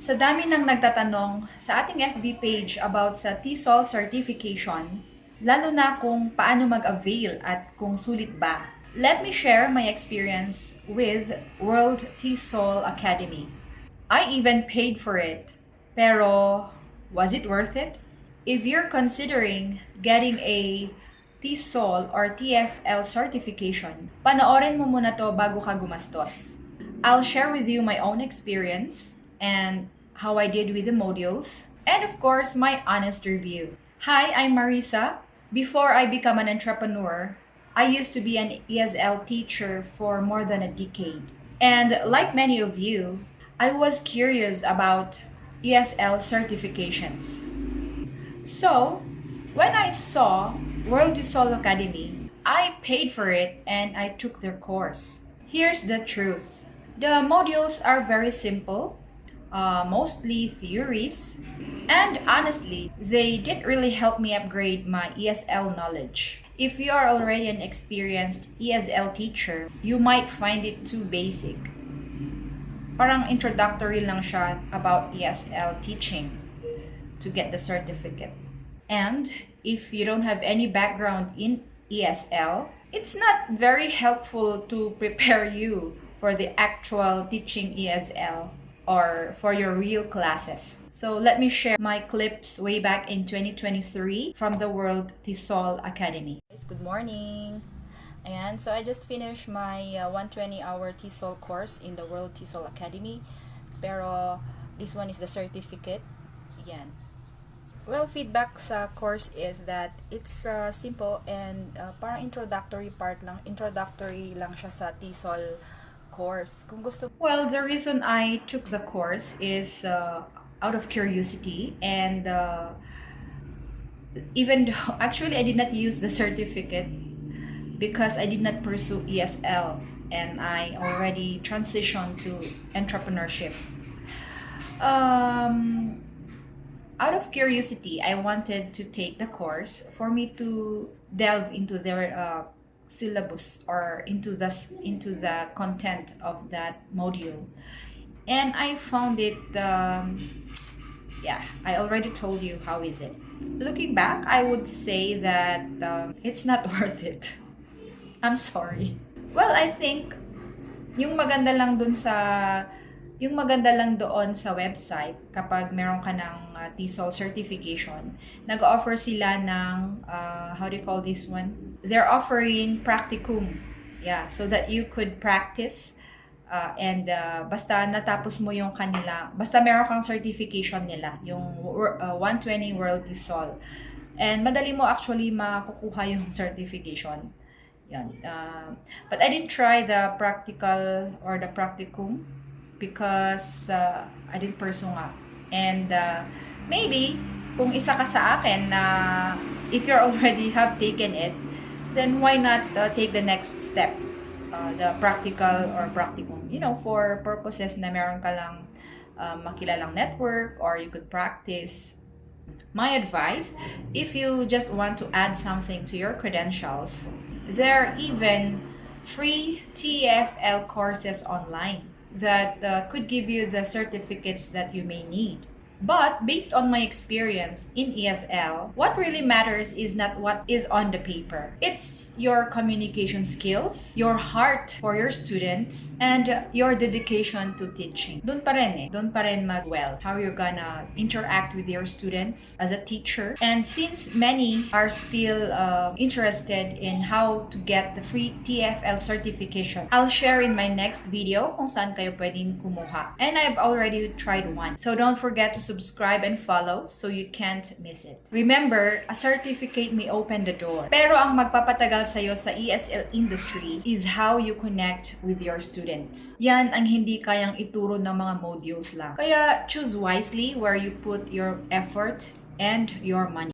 Sa dami ng nagtatanong sa ating FB page about sa TESOL certification, lalo na kung paano mag-avail at kung sulit ba, let me share my experience with World TESOL Academy. I even paid for it, pero was it worth it? If you're considering getting a TESOL or TEFL certification, panoorin mo muna to bago ka gumastos. I'll share with you my own experience and how I did with the modules, and of course, my honest review. Hi, I'm Marisa. Before I become an entrepreneur, I used to be an ESL teacher for more than a decade. And like many of you, I was curious about ESL certifications. So, when I saw World TESOL Academy, I paid for it and I took their course. Here's the truth. The modules are very simple, mostly theories, and honestly, they didn't really help me upgrade my ESL knowledge. If you are already an experienced ESL teacher, you might find it too basic. Parang introductory lang siya about ESL teaching to get the certificate. And if you don't have any background in ESL, it's not very helpful to prepare you for the actual teaching ESL or for your real classes. So let me share my clips way back in 2023 from the World TESOL Academy. Good morning. And so I just finished my 120-hour TESOL course in the World TESOL Academy. Pero this one is the certificate. Yan. Well, feedback sa course is that it's simple and parang introductory lang siya sa TESOL course. Kung gusto. Well, the reason I took the course is out of curiosity, and even though actually I did not use the certificate because I did not pursue ESL and I already transitioned to entrepreneurship. Out of curiosity, I wanted to take the course for me to delve into their syllabus or into the content of that module, and I found it. I already told you how is it. Looking back, I would say that it's not worth it. I'm sorry. Well, I think yung maganda lang doon sa website kapag meron ka ng TESOL certification, nag-offer sila ng how do you call this one? They're offering practicum. Yeah, so that you could practice and basta natapos mo yung basta meron kang certification nila, yung 120 World TESOL. And madali mo actually makukuha yung certification. Yan. But I didn't try the practical or the practicum because I didn't pursue nga. And maybe, kung isa ka sa akin na if you already have taken it, then why not take the next step, the practical or practicum, for purposes na meron ka lang makilalang network or you could practice. My advice, if you just want to add something to your credentials, there are even free TEFL courses online that could give you the certificates that you may need. But based on my experience in ESL, what really matters is not what is on the paper. It's your communication skills, your heart for your students, and your dedication to teaching. Doon pa rin mag-well how you're gonna interact with your students as a teacher. And since many are still interested in how to get the free TEFL certification, I'll share in my next video kung saan kayo pwedeng kumuha. And I've already tried one. So don't forget to subscribe and follow so you can't miss it. Remember, a certificate may open the door. Pero ang magpapatagal sa'yo sa ESL industry is how you connect with your students. Yan ang hindi kayang ituro ng mga modules lang. Kaya choose wisely where you put your effort and your money.